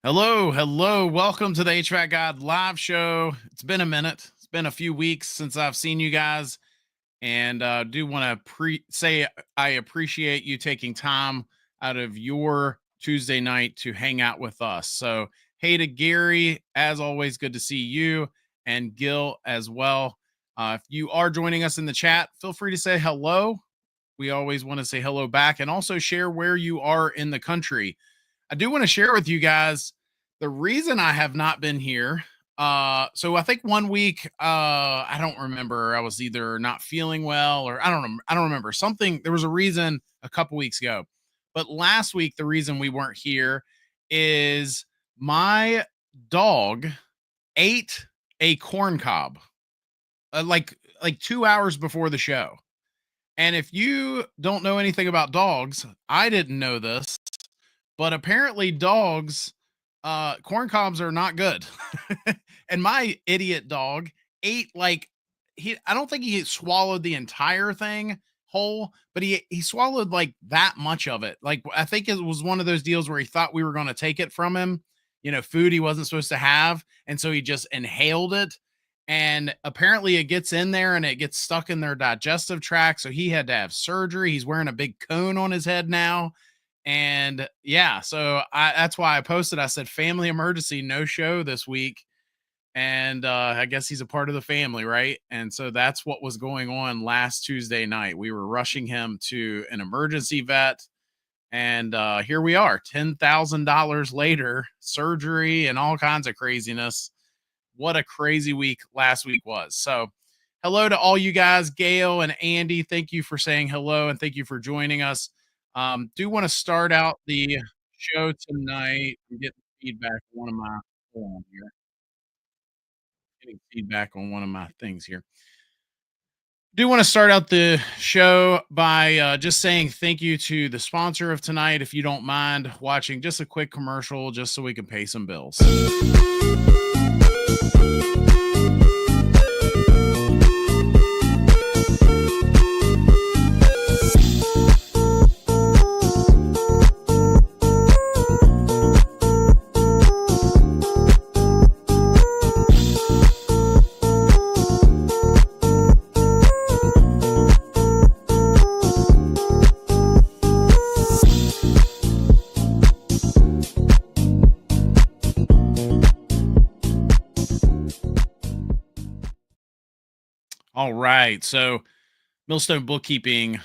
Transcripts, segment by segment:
Hello, hello. Welcome to the HVAC God live show. It's been a minute. It's been a few weeks since I've seen you guys, and do want to say I appreciate you taking time out of your Tuesday night to hang out with us. So, hey to Gary, as always, good to see you, and Gil as well. If you are joining us in the chat, feel free to say hello. We always want to say hello back, and also share where you are in the country. I do want to share with you guys the reason I have not been here. So I think one week, I don't remember. I was either not feeling well, or I don't remember something. There was a reason a couple weeks ago, but last week the reason we weren't here is my dog ate a corn cob, like 2 hours before the show. And if you don't know anything about dogs, I didn't know this, but apparently dogs, corn cobs are not good. And my idiot dog ate like I don't think he swallowed the entire thing whole, but he swallowed like that much of it. Like I think it was one of those deals where he thought we were going to take it from him, food he wasn't supposed to have, and so he just inhaled it. And apparently it gets in there and it gets stuck in their digestive tract, so he had to have surgery. He's wearing a big cone on his head now. And yeah, so that's why I posted. I said, family emergency, no show this week. And I guess he's a part of the family, right? And so that's what was going on last Tuesday night. We were rushing him to an emergency vet. And here we are, $10,000 later, surgery and all kinds of craziness. What a crazy week last week was. So, hello to all you guys, Gail and Andy. Thank you for saying hello and thank you for joining us. Do want to start out the show tonight. I'm getting feedback on one of my hold on here. Getting feedback on one of my things here. Do want to start out the show by just saying thank you to the sponsor of tonight. If you don't mind watching just a quick commercial, just so we can pay some bills. All right. So Millstone Bookkeeping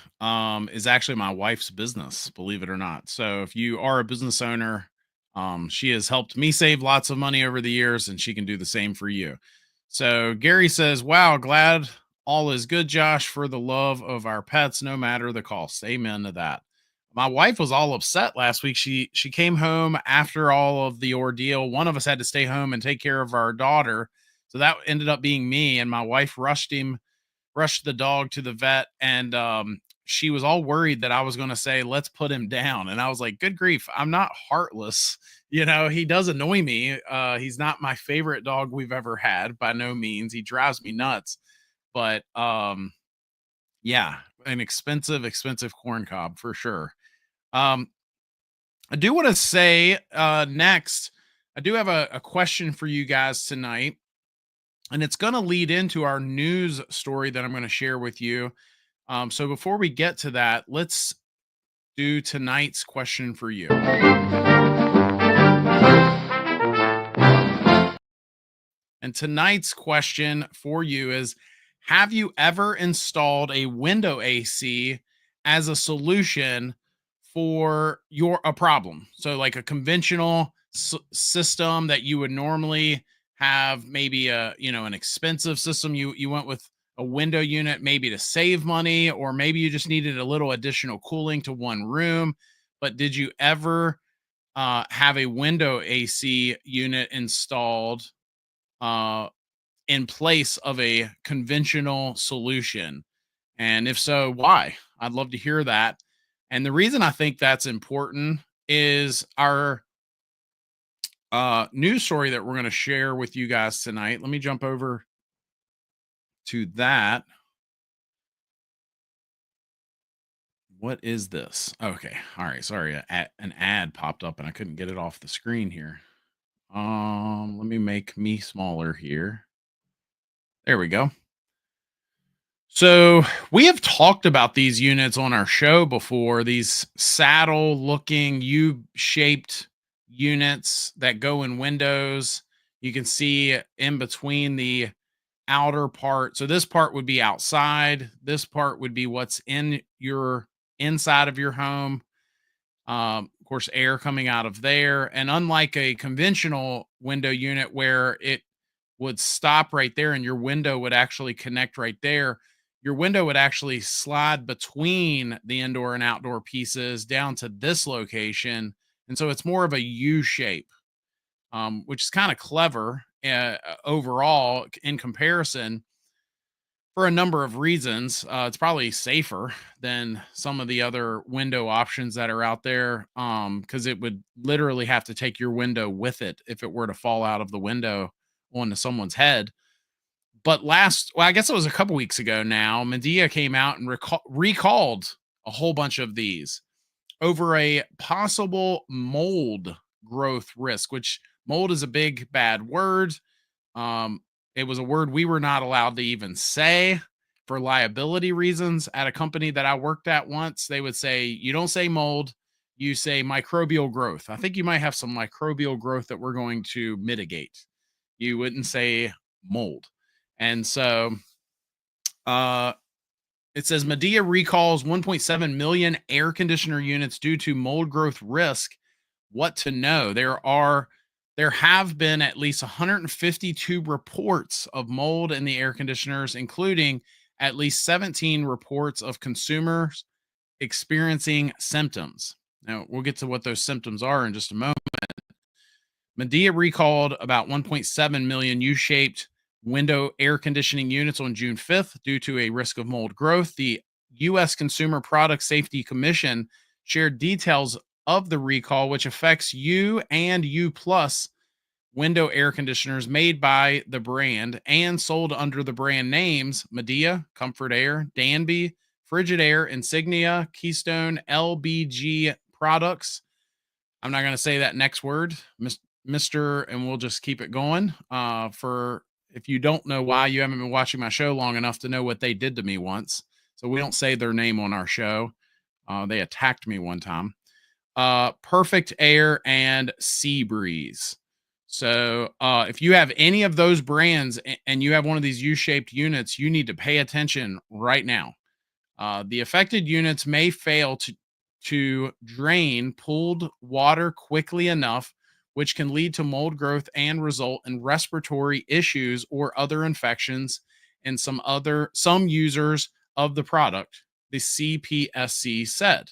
is actually my wife's business, believe it or not. So if you are a business owner, she has helped me save lots of money over the years, and she can do the same for you. So Gary says, wow, glad all is good, Josh, for the love of our pets, no matter the cost. Amen to that. My wife was all upset last week. She came home after all of the ordeal. One of us had to stay home and take care of our daughter. So that ended up being me, and my wife rushed the dog to the vet, and she was all worried that I was going to say, let's put him down. And I was like, good grief, I'm not heartless. He does annoy me. He's not my favorite dog we've ever had, by no means. He drives me nuts. But yeah, an expensive corn cob for sure. I do want to say next, I do have a question for you guys tonight. And it's going to lead into our news story that I'm going to share with you. So before we get to that, let's do tonight's question for you. And tonight's question for you is, have you ever installed a window AC as a solution for a problem? So like a conventional system that you would normally have, maybe an expensive system, you went with a window unit maybe to save money, or maybe you just needed a little additional cooling to one room. But did you ever have a window AC unit installed in place of a conventional solution? And if so, why? I'd love to hear that. And the reason I think that's important is our news story that we're going to share with you guys tonight. Let me jump over to that. What is this? Okay. All right. Sorry. An ad popped up and I couldn't get it off the screen here. Let me make me smaller here. There we go. So we have talked about these units on our show before, these saddle looking U-shaped units that go in windows. You can see in between the outer part. So this part would be outside. This part would be what's in your inside of your home. Of course, air coming out of there. And unlike a conventional window unit where it would stop right there and your window would actually connect right there, your window would actually slide between the indoor and outdoor pieces down to this location. And so it's more of a U shape, which is kind of clever overall in comparison for a number of reasons. It's probably safer than some of the other window options that are out there, because it would literally have to take your window with it if it were to fall out of the window onto someone's head. But well, I guess it was a couple weeks ago now, Midea came out and recalled a whole bunch of these over a possible mold growth risk, which mold is a big bad word. um, it was a word we were not allowed to even say for liability reasons. At a company that I worked at once, they would say, you don't say mold, you say microbial growth. I think you might have some microbial growth that we're going to mitigate. You wouldn't say mold. And so uh, it says Midea recalls 1.7 million air conditioner units due to mold growth risk. What to know? There have been at least 152 reports of mold in the air conditioners, including at least 17 reports of consumers experiencing symptoms. Now, we'll get to what those symptoms are in just a moment. Midea recalled about 1.7 million U-shaped window air conditioning units on June 5th due to a risk of mold growth. The U.S. Consumer Product Safety Commission shared details of the recall, which affects U and U plus window air conditioners made by the brand and sold under the brand names Midea, Comfort Air, Danby, Frigidaire, Insignia, Keystone, LBG products. I'm not going to say that next word, Mr. And we'll just keep it going. For if you don't know why, you haven't been watching my show long enough to know what they did to me once. So we don't say their name on our show. They attacked me one time. Perfect Air and Sea Breeze. So if you have any of those brands and you have one of these U-shaped units, you need to pay attention right now. The affected units may fail to drain pooled water quickly enough, which can lead to mold growth and result in respiratory issues or other infections in some users of the product, the CPSC said.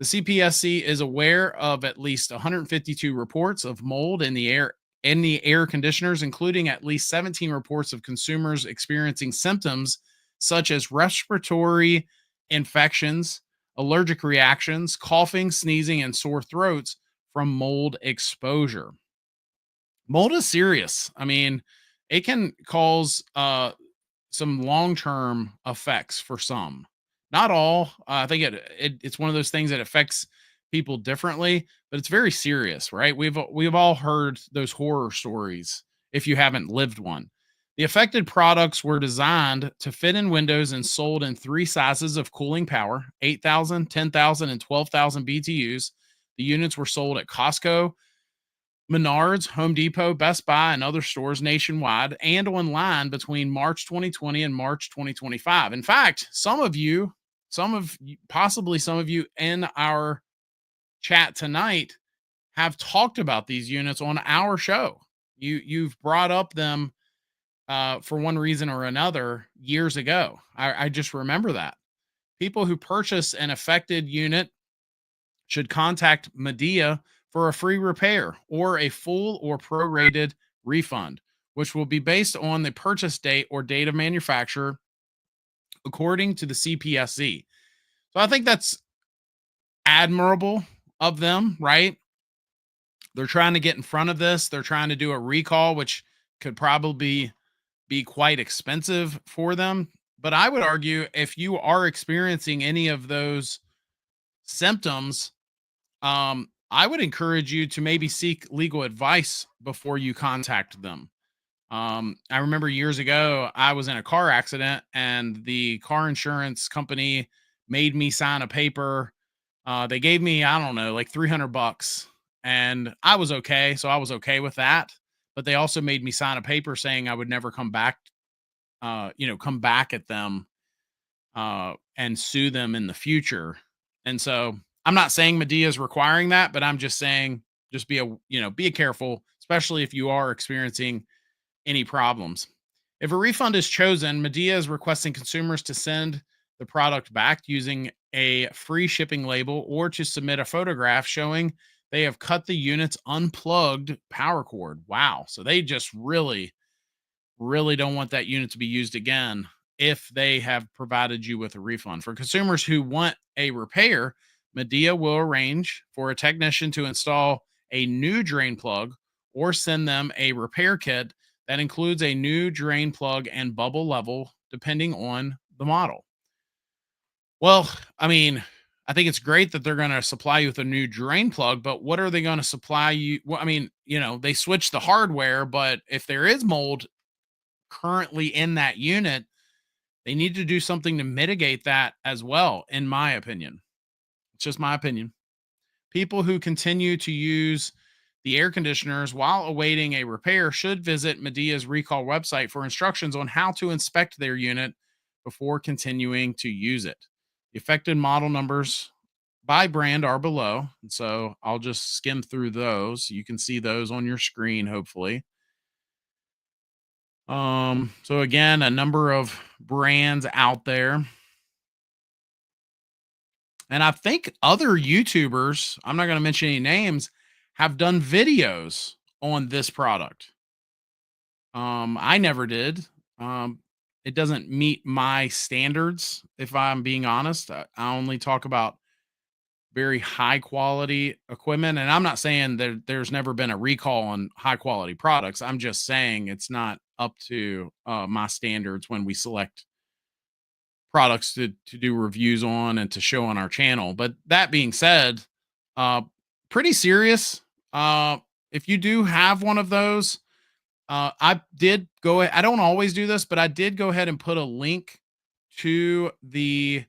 The CPSC is aware of at least 152 reports of mold in the air conditioners, including at least 17 reports of consumers experiencing symptoms such as respiratory infections, allergic reactions, coughing, sneezing, and sore throats from mold exposure. Mold is serious. I mean, it can cause some long-term effects for some. Not all. I think it's one of those things that affects people differently, but it's very serious, right? We've all heard those horror stories if you haven't lived one. The affected products were designed to fit in windows and sold in three sizes of cooling power: 8,000, 10,000, and 12,000 BTUs. The units were sold at Costco, Menards, Home Depot, Best Buy, and other stores nationwide and online between March 2020 and March 2025. In fact, possibly some of you in our chat tonight have talked about these units on our show. You've brought up them for one reason or another years ago. I just remember that. People who purchase an affected unit should contact Midea for a free repair or a full or prorated refund, which will be based on the purchase date or date of manufacture according to the CPSC. So I think that's admirable of them, right? They're trying to get in front of this. They're trying to do a recall, which could probably be quite expensive for them. But I would argue if you are experiencing any of those symptoms, I would encourage you to maybe seek legal advice before you contact them. I remember years ago, I was in a car accident and the car insurance company made me sign a paper. They gave me, I don't know, like 300 bucks, and I was okay. So I was okay with that. But they also made me sign a paper saying I would never come back, come back at them and sue them in the future. And so I'm not saying Medea is requiring that, but I'm just saying just be careful, especially if you are experiencing any problems. If a refund is chosen, Medea is requesting consumers to send the product back using a free shipping label or to submit a photograph showing they have cut the unit's unplugged power cord. Wow. So they just really don't want that unit to be used again if they have provided you with a refund. For consumers who want a repair, Medea will arrange for a technician to install a new drain plug or send them a repair kit that includes a new drain plug and bubble level, depending on the model. Well, I mean, I think it's great that they're going to supply you with a new drain plug, but what are they going to supply you? Well, I mean, they switch the hardware, but if there is mold currently in that unit, they need to do something to mitigate that as well, in my opinion. It's just my opinion. People who continue to use the air conditioners while awaiting a repair should visit Medea's recall website for instructions on how to inspect their unit before continuing to use it. The affected model numbers by brand are below. And so I'll just skim through those. You can see those on your screen, hopefully. So again, a number of brands out there. And I think other YouTubers, I'm not going to mention any names, have done videos on this product. I never did. Um, it doesn't meet my standards, if I'm being honest. I only talk about very high quality equipment. And I'm not saying that there's never been a recall on high quality products. I'm just saying it's not up to my standards when we select products to do reviews on and to show on our channel. But that being said, uh, pretty serious. If you do have one of those, I did go. I don't always do this, but I did go ahead and put a link to the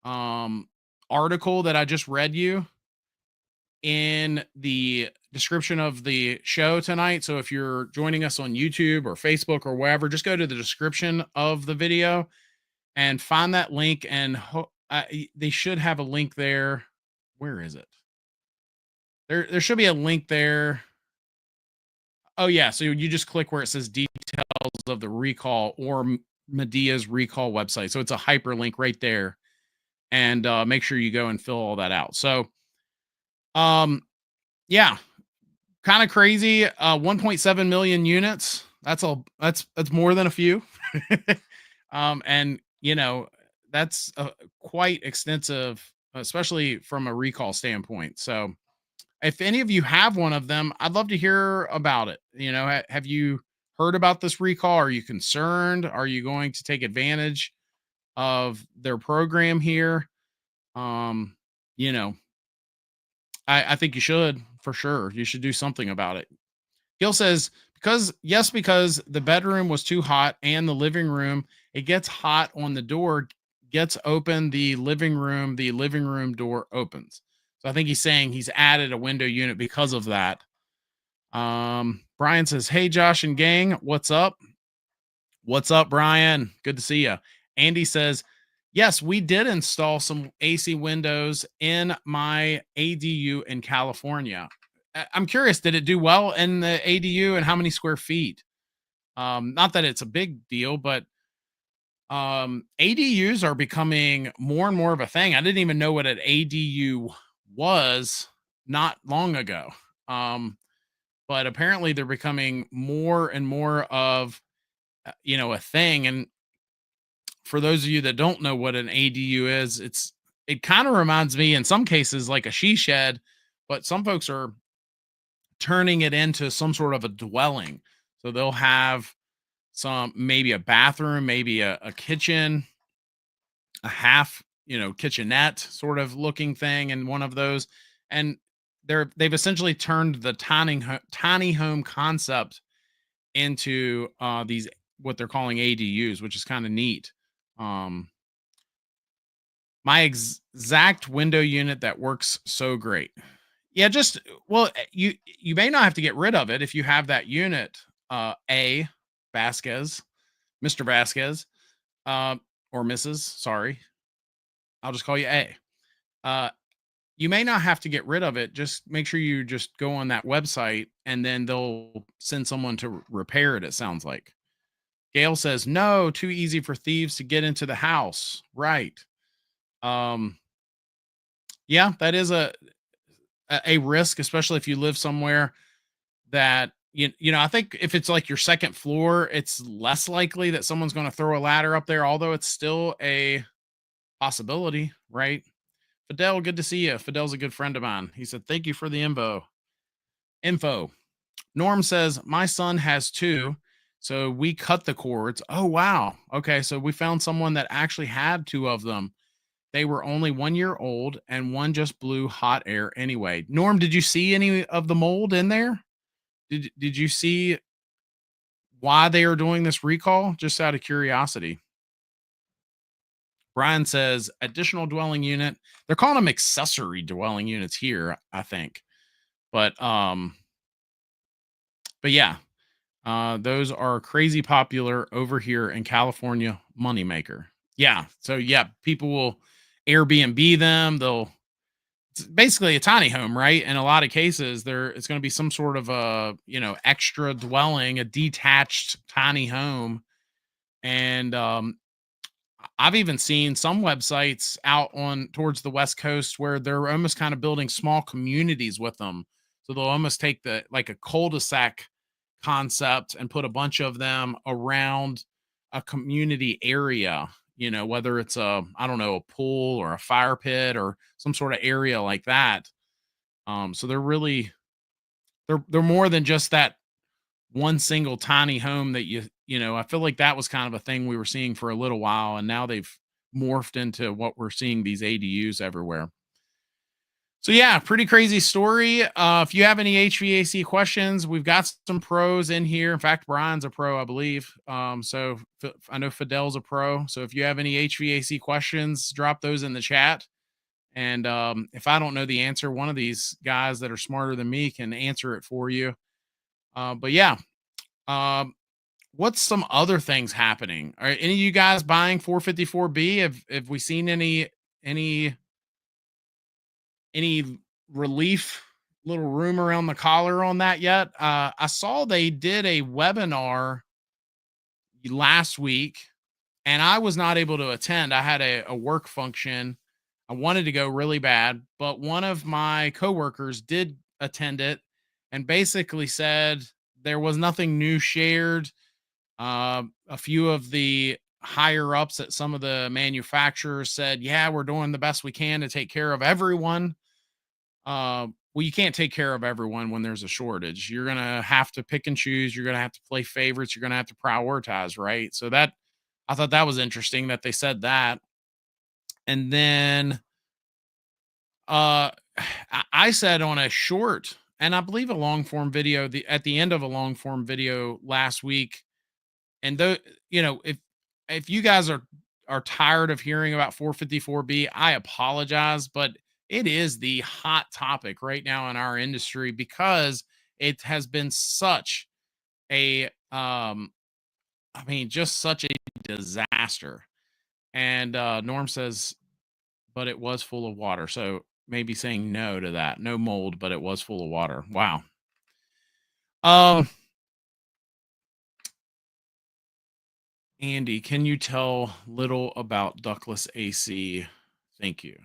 um, article that I just read you in the description of the show tonight. So if you're joining us on YouTube or Facebook or wherever, just go to the description of the video and find that link. And they should have a link there. Where is it? There should be a link there. Oh yeah, so you just click where it says details of the recall or Medea's recall website. So it's a hyperlink right there, and make sure you go and fill all that out. So, yeah, kind of crazy. 1.7 million units. That's more than a few. And that's quite extensive, especially from a recall standpoint. So if any of you have one of them, I'd love to hear about it. Have you heard about this recall? Are you concerned? Are you going to take advantage of their program here? Um, you know, I think you should, for sure. You should do something about it. Gil says, because the bedroom was too hot and the living room, it gets hot on the door, gets open, the living room door opens. So I think he's saying he's added a window unit because of that. Brian says, hey, Josh and gang, what's up? What's up, Brian? Good to see you. Andy says, yes, we did install some AC windows in my ADU in California. I'm curious, did it do well in the ADU and how many square feet? Not that it's a big deal, but ADUs are becoming more and more of a thing. I didn't even know what an ADU was not long ago. But apparently they're becoming more and more of a thing. And for those of you that don't know what an ADU is, it kind of reminds me in some cases like a she shed, but some folks are turning it into some sort of a dwelling. So they'll have maybe a bathroom, maybe a kitchen, a half, kitchenette sort of looking thing in one of those. And they've essentially turned the tiny home concept into these what they're calling ADUs, which is kind of neat. Um, my exact window unit that works so great. Yeah, just well, you may not have to get rid of it if you have that unit. A Vasquez, Mr. Vasquez, uh, or Mrs. Sorry, I'll just call you A. Uh, you may not have to get rid of it. Just make sure you just go on that website, and then they'll send someone to repair it. It sounds like Gail says no, too easy for thieves to get into the house. Right. Um, yeah, that is a risk, especially if you live somewhere that I think if it's like your second floor, it's less likely that someone's going to throw a ladder up there, although it's still a possibility, right? Fidel, good to see you. Fidel's a good friend of mine. He said, "Thank you for the info." Norm says, "My son has two, so we cut the cords." Oh wow. Okay, so we found someone that actually had two of them. They were only 1 year old, and one just blew hot air anyway. Norm, did you see any of the mold in there? Did you see why they are doing this recall? Just out of curiosity. Brian says additional dwelling unit. They're calling them accessory dwelling units here, I think. But yeah, those are crazy popular over here in California. Moneymaker. Yeah. So yeah, people will Airbnb them. It's basically a tiny home, right? In a lot of cases, it's going to be some sort of a extra dwelling, a detached tiny home, and I've even seen some websites out on towards the West Coast where they're almost kind of building small communities with them. So they'll almost take the like a cul-de-sac concept and put a bunch of them around a community area, whether it's I don't know, a pool or a fire pit or some sort of area like that. So they're more than just that one single tiny home that I feel like that was kind of a thing we were seeing for a little while, and now they've morphed into what we're seeing, these ADUs everywhere. So yeah, pretty crazy story. If you have any HVAC questions, we've got some pros in here. In fact, Brian's a pro, I believe. So I know Fidel's a pro. So if you have any HVAC questions, drop those in the chat. And if I don't know the answer, one of these guys that are smarter than me can answer it for you. But yeah, um, what's some other things happening? Are any of you guys buying 454B? Have we seen any any relief, little room around the collar on that yet? I saw they did a webinar last week, and I was not able to attend. I had a work function. I wanted to go really bad, but one of my coworkers did attend it and basically said there was nothing new shared. A few of the higher ups at some of the manufacturers said, "Yeah, we're doing the best we can to take care of everyone." Well, you can't take care of everyone when there's a shortage. You're gonna have to pick and choose. You're gonna have to play favorites. You're gonna have to prioritize, right? So that I thought that was interesting that they said that. And then I said on a short and I believe a long form video, at the end of a long form video last week, and though if you guys are tired of hearing about 454B, I apologize, but it is the hot topic right now in our industry because it has been such a just such a disaster. And Norm says, but it was full of water. So maybe saying no to that. No mold, but it was full of water. Wow. Um Andy, can you tell little about ductless AC? Thank you.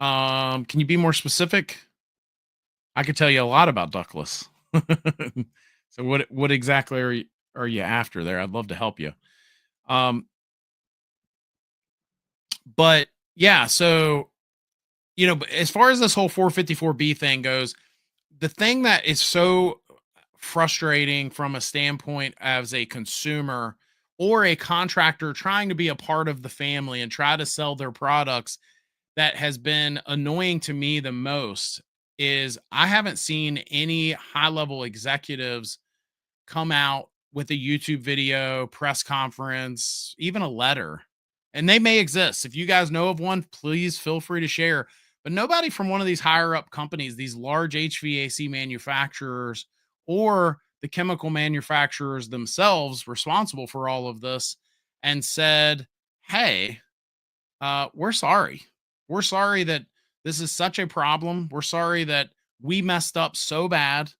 Can you be more specific? I could tell you a lot about ductless. So what exactly are you after there? I'd love to help you. Um, but yeah, so but as far as this whole 454B thing goes, the thing that is so frustrating from a standpoint as a consumer or a contractor trying to be a part of the family and try to sell their products, that has been annoying to me the most is I haven't seen any high level executives come out with a YouTube video, press conference, even a letter. And they may exist. If you guys know of one, please feel free to share. But nobody from one of these higher up companies, these large HVAC manufacturers or the chemical manufacturers themselves responsible for all of this, and said, hey, we're sorry. We're sorry that this is such a problem. We're sorry that we messed up so bad.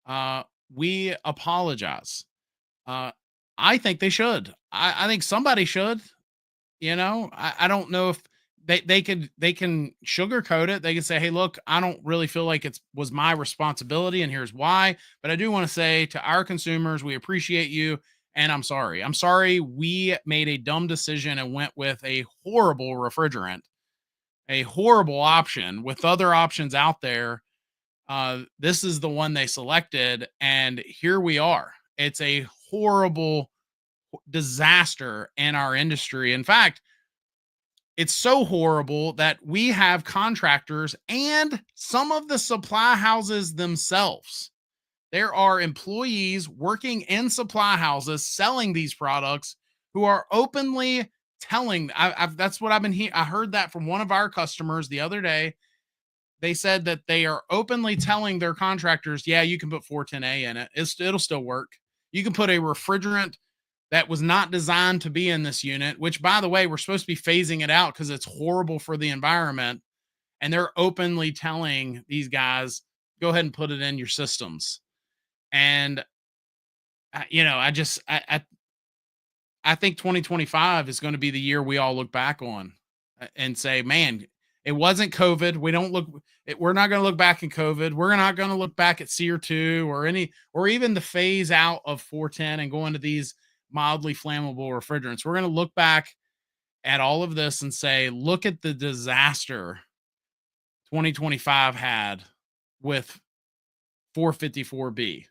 Uh, we apologize. Uh, I think they should. I think somebody should. I don't know if they can sugarcoat it. They can say, "Hey, look, I don't really feel like it was my responsibility, and here's why." But I do want to say to our consumers, we appreciate you, and I'm sorry. I'm sorry we made a dumb decision and went with a horrible refrigerant, a horrible option with other options out there. This is the one they selected, and here we are. It's a horrible disaster in our industry. In fact, it's so horrible that we have contractors and some of the supply houses themselves. There are employees working in supply houses selling these products who are openly telling. That's what I've been hearing. I heard that from one of our customers the other day. They said that they are openly telling their contractors, yeah, you can put 410A in it. It'll still work. You can put a refrigerant that was not designed to be in this unit, which, by the way, we're supposed to be phasing it out because it's horrible for the environment. And they're openly telling these guys, go ahead and put it in your systems. And, I think 2025 is going to be the year we all look back on and say, man, it wasn't COVID. We're not going to look back in COVID. We're not going to look back at SEER 2 or even the phase out of 410 and go into these mildly flammable refrigerants. We're going to look back at all of this and say, look at the disaster 2025 had with 454B.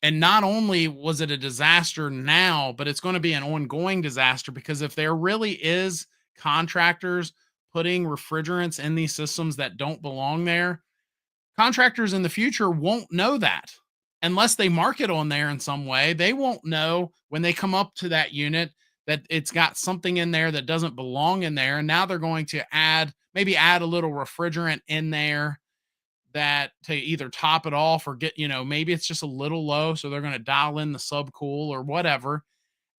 And not only was it a disaster now, but it's going to be an ongoing disaster, because if there really is contractors putting refrigerants in these systems that don't belong there, contractors in the future won't know that unless they mark it on there in some way. They won't know when they come up to that unit that it's got something in there that doesn't belong in there. And now they're going to maybe add a little refrigerant in there that to either top it off or maybe it's just a little low. So they're going to dial in the subcool or whatever.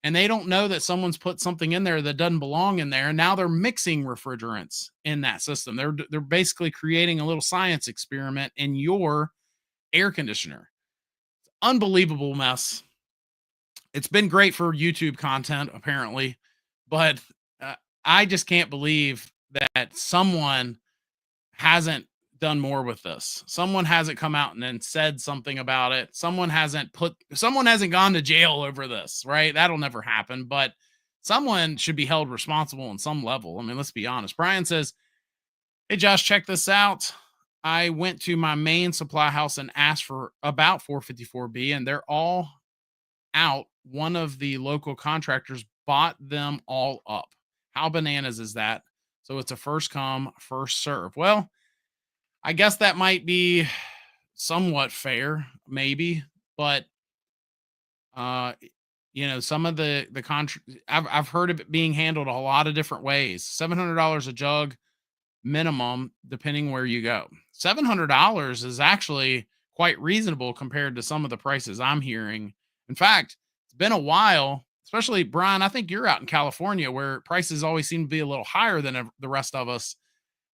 And they don't know that someone's put something in there that doesn't belong in there. And now they're mixing refrigerants in that system. They're basically creating a little science experiment in your air conditioner. Unbelievable mess. It's been great for YouTube content, apparently, but I just can't believe that someone hasn't done more with this. Someone hasn't come out and then said something about it. Someone hasn't gone to jail over this, right? That'll never happen, but someone should be held responsible on some level. I mean, let's be honest. Brian says, hey, Josh, check this out. I went to my main supply house and asked for about 454B, and they're all out. One of the local contractors bought them all up. How bananas is that? So it's a first come, first serve. Well, I guess that might be somewhat fair, maybe, but some of the I've heard of it being handled a lot of different ways. $700 a jug minimum, depending where you go. $700 is actually quite reasonable compared to some of the prices I'm hearing. In fact, it's been a while, especially Brian. I think you're out in California where prices always seem to be a little higher than the rest of us.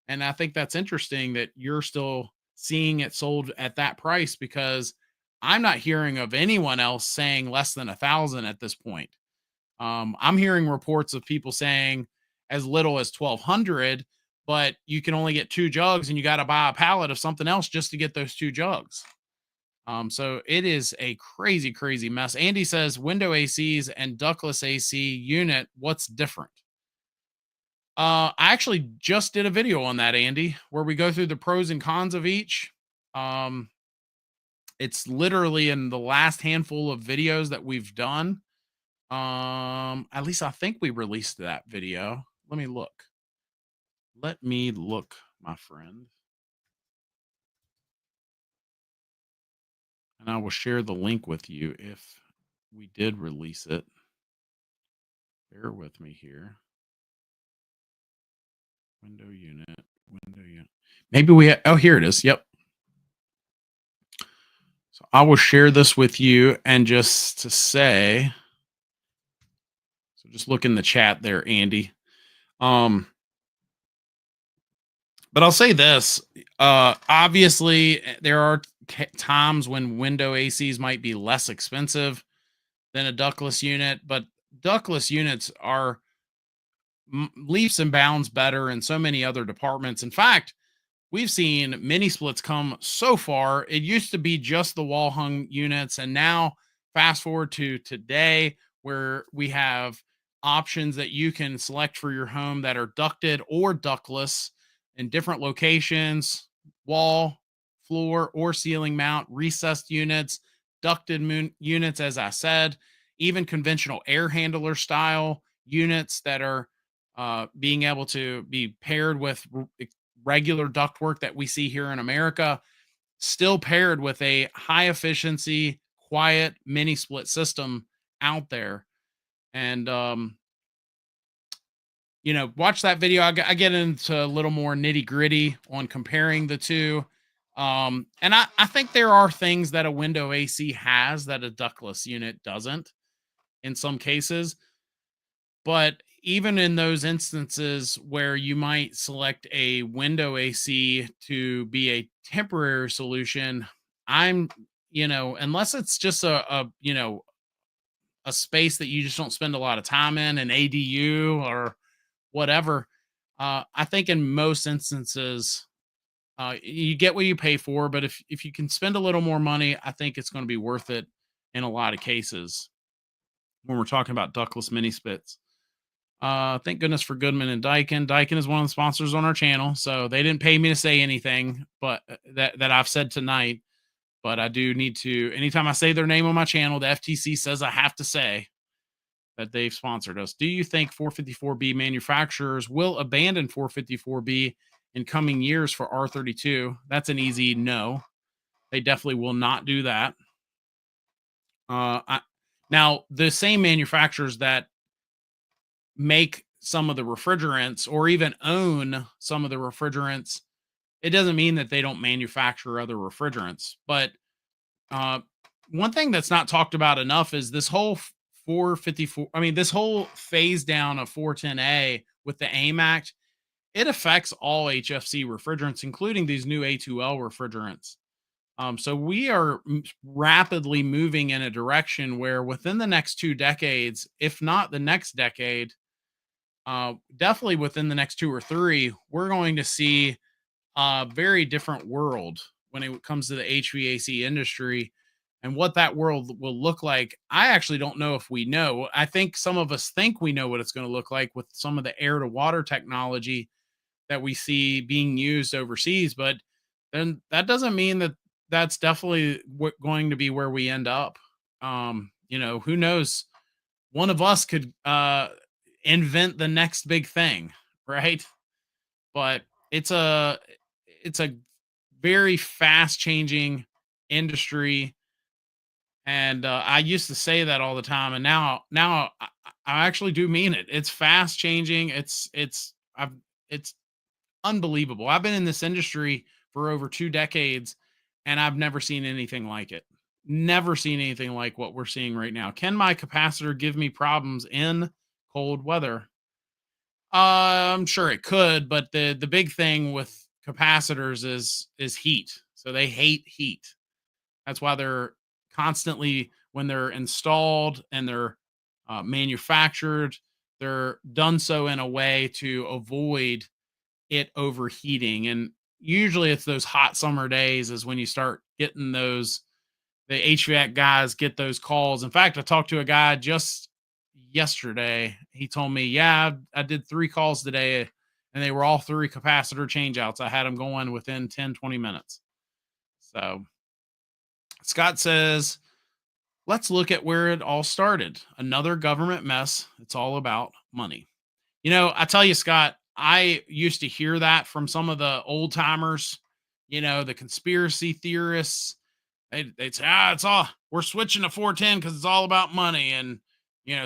And I think that's interesting that you're still seeing it sold at that price, because I'm not hearing of anyone else saying less than 1,000 at this point. I'm hearing reports of people saying as little as 1,200, but you can only get 2 jugs and you got to buy a pallet of something else just to get those 2 jugs. So it is a crazy, crazy mess. Andy says window ACs and ductless AC unit, what's different? I actually just did a video on that, Andy, where we go through the pros and cons of each. It's literally in the last handful of videos that we've done. At least I think we released that video. Let me look. My friend. and I will share the link with you if we did release it. Bear with me here. Window unit, window unit. Maybe oh, here it is. Yep. So I will share this with you, and just to say, so just look in the chat there, Andy. But I'll say this, obviously there are times when window ACs might be less expensive than a ductless unit, but ductless units are leaps and bounds better in so many other departments. In fact, we've seen mini splits come so far. It used to be just the wall hung units, and now fast forward to today, where we have options that you can select for your home that are ducted or ductless in different locations: wall, floor, or ceiling mount, recessed units, ducted units, as I said, even conventional air handler style units that are being able to be paired with regular ductwork that we see here in America, still paired with a high efficiency, quiet mini split system out there. And, watch that video. I get into a little more nitty gritty on comparing the two. And I think there are things that a window AC has that a ductless unit doesn't in some cases. But even in those instances where you might select a window AC to be a temporary solution, I'm, unless it's just a space that you just don't spend a lot of time in, an ADU or whatever, I think in most instances, you get what you pay for. But if you can spend a little more money, I think it's going to be worth it in a lot of cases when we're talking about ductless mini splits. Thank goodness for Goodman and Daikin. Daikin is one of the sponsors on our channel, so they didn't pay me to say anything, but that I've said tonight. But I do need to. Anytime I say their name on my channel, the FTC says I have to say that they've sponsored us. Do you think 454B manufacturers will abandon 454B in coming years for R32? That's an easy no. They definitely will not do that. Now, the same manufacturers that make some of the refrigerants or even own some of the refrigerants, it doesn't mean that they don't manufacture other refrigerants. But one thing that's not talked about enough is this whole 454, this whole phase down of 410A with the AIM Act. It affects all HFC refrigerants, including these new A2L refrigerants. So we are rapidly moving in a direction where within the next 2 decades, if not the next decade, definitely within the next 2 or 3, we're going to see a very different world when it comes to the HVAC industry. And what that world will look like, I actually don't know if we know. I think some of us think we know what it's going to look like with some of the air to water technology that we see being used overseas, but then that doesn't mean that that's definitely going to be where we end up. Who knows? One of us could invent the next big thing, right? But it's a it's a very fast changing industry, and I used to say that all the time, and now I actually do mean it. It's fast changing. It's unbelievable. I've been in this industry for over 2 decades, and I've never seen anything like it. Never seen anything like what we're seeing right now. Can my capacitor give me problems in cold weather? I'm sure it could, but the big thing with capacitors is heat. So they hate heat. That's why they're constantly, when they're installed and they're manufactured, they're done so in a way to avoid it overheating. And usually it's those hot summer days is when you start getting the HVAC guys get those calls. In fact, I talked to a guy just yesterday. He told me, yeah, I did 3 calls today, and they were all 3 capacitor changeouts. I had them going within 10-20 minutes. So Scott says, let's look at where it all started. Another government mess. It's all about money. I tell you, Scott, I used to hear that from some of the old timers, the conspiracy theorists. They'd say, it's all, we're switching to 410 because it's all about money. And,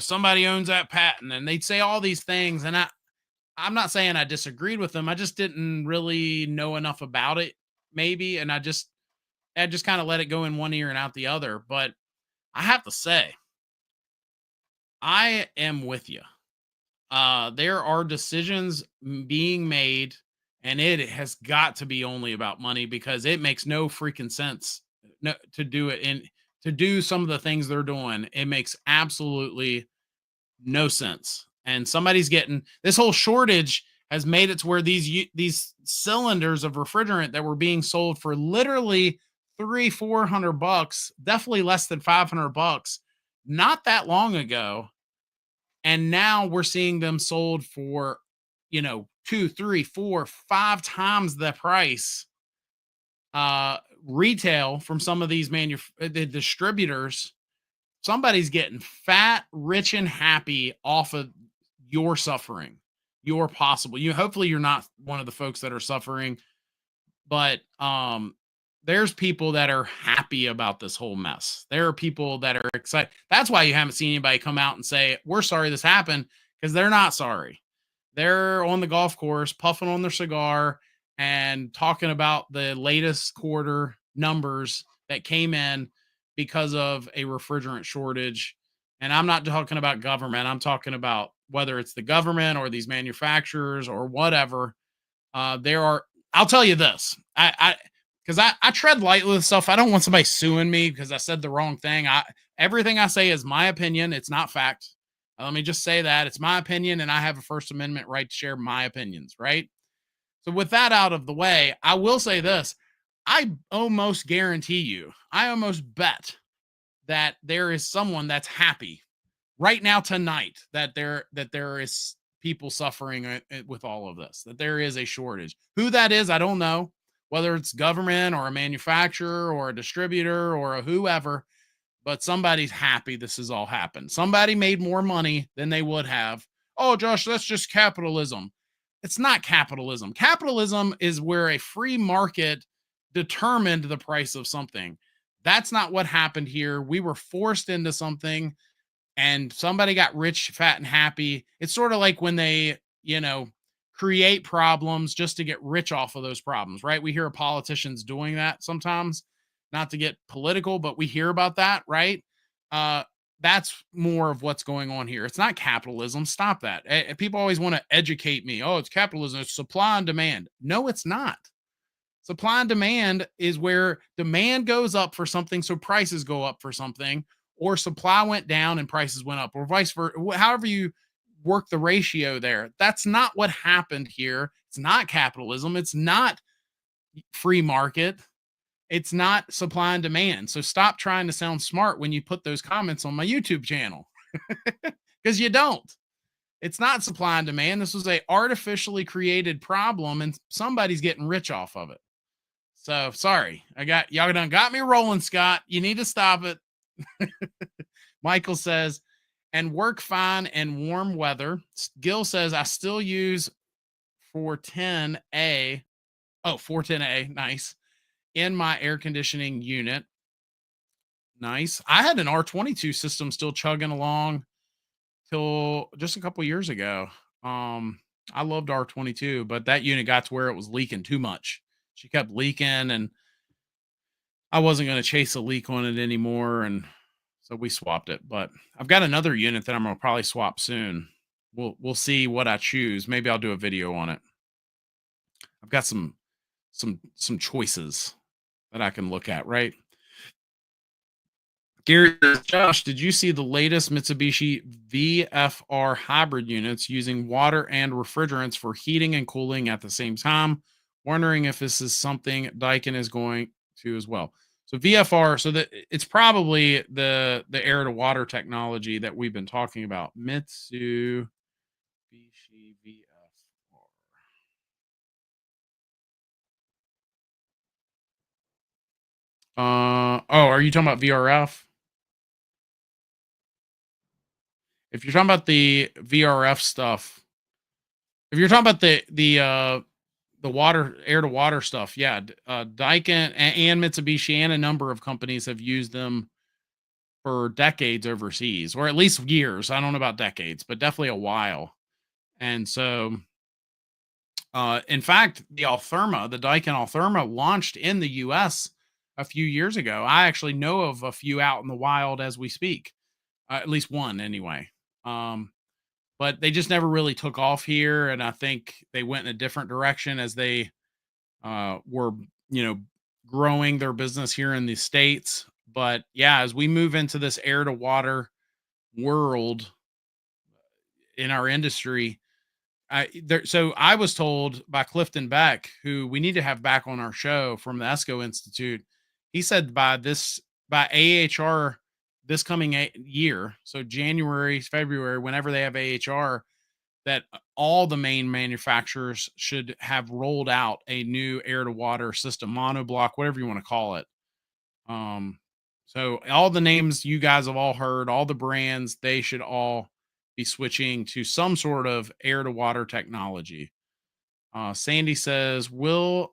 somebody owns that patent. And they'd say all these things. And I'm not saying I disagreed with them. I just didn't really know enough about it, maybe. And I just kind of let it go in one ear and out the other. But I have to say, I am with you. There are decisions being made, and it has got to be only about money because it makes no freaking sense to do it and to do some of the things they're doing. It makes absolutely no sense. And somebody's getting this whole shortage has made it to where these cylinders of refrigerant that were being sold for literally 300-400 bucks, definitely less than 500 bucks, not that long ago, and now we're seeing them sold for, 2, 3, 4, 5 times the price retail from some of these the distributors. Somebody's getting fat, rich, and happy off of your suffering. You're possible. Hopefully you're not one of the folks that are suffering, but there's people that are happy about this whole mess. There are people that are excited. That's why you haven't seen anybody come out and say, we're sorry this happened, because they're not sorry. They're on the golf course, puffing on their cigar and talking about the latest quarter numbers that came in because of a refrigerant shortage. And I'm not talking about government. I'm talking about whether it's the government or these manufacturers or whatever. I'll tell you this. Because I tread lightly with stuff. I don't want somebody suing me because I said the wrong thing. Everything I say is my opinion. It's not fact. Let me just say that it's my opinion, and I have a First Amendment right to share my opinions, right? So with that out of the way, I will say this. I almost guarantee you, I almost bet that there is someone that's happy right now tonight that there is people suffering with all of this, that there is a shortage. Who that is, I don't know. Whether it's government or a manufacturer or a distributor or a whoever, but somebody's happy this has all happened. Somebody made more money than they would have. Oh, Josh, that's just capitalism. It's not capitalism. Capitalism is where a free market determined the price of something. That's not what happened here. We were forced into something and somebody got rich, fat, and happy. It's sort of like when they, create problems just to get rich off of those problems, right? We hear of politicians doing that sometimes, not to get political, but we hear about that, right? That's more of what's going on here. It's not capitalism. Stop that. People always want to educate me. Oh, it's capitalism. It's supply and demand. No, it's not. Supply and demand is where demand goes up for something, so prices go up for something, or supply went down and prices went up, or vice versa. However you work the ratio there. That's not what happened here. It's not capitalism. It's not free market. It's not supply and demand. So stop trying to sound smart when you put those comments on my YouTube channel, because you don't. It's not supply and demand. This was a artificially created problem, and somebody's getting rich off of it. So sorry, y'all done got me rolling, Scott. You need to stop it. Michael says, and work fine in warm weather. Gil says, I still use 410A. Oh, 410A. Nice. In my air conditioning unit. Nice. I had an R22 system still chugging along till just a couple years ago. I loved R22, but that unit got to where it was leaking too much. She kept leaking, and I wasn't going to chase a leak on it anymore. And so we swapped it, but I've got another unit that I'm going to probably swap soon. We'll see what I choose. Maybe I'll do a video on it. I've got some choices that I can look at, right? Gary says, Josh, did you see the latest Mitsubishi VFR hybrid units using water and refrigerants for heating and cooling at the same time? Wondering if this is something Daikin is going to as well. So VFR, so that it's probably the air to water technology that we've been talking about. Mitsubishi VFR. Are you talking about VRF? If you're talking about the VRF stuff, if you're talking about the the water, air to water stuff. Yeah. Daikin and Mitsubishi and a number of companies have used them for decades overseas, or at least years. I don't know about decades, but definitely a while. And so, in fact, the Daikin Altherma launched in the US a few years ago. I actually know of a few out in the wild as we speak, at least one anyway. Um, but they just never really took off here. And I think they went in a different direction as they were, you know, growing their business here in the States. But yeah, as we move into this air to water world in our industry, so I was told by Clifton Beck, who we need to have back on our show from the ESCO Institute. He said by AHR this coming year, so January, February, whenever they have AHR, that all the main manufacturers should have rolled out a new air to water system, monoblock, whatever you want to call it. Um, so all the names you guys have all heard, all the brands, they should all be switching to some sort of air to water technology. Sandy says, will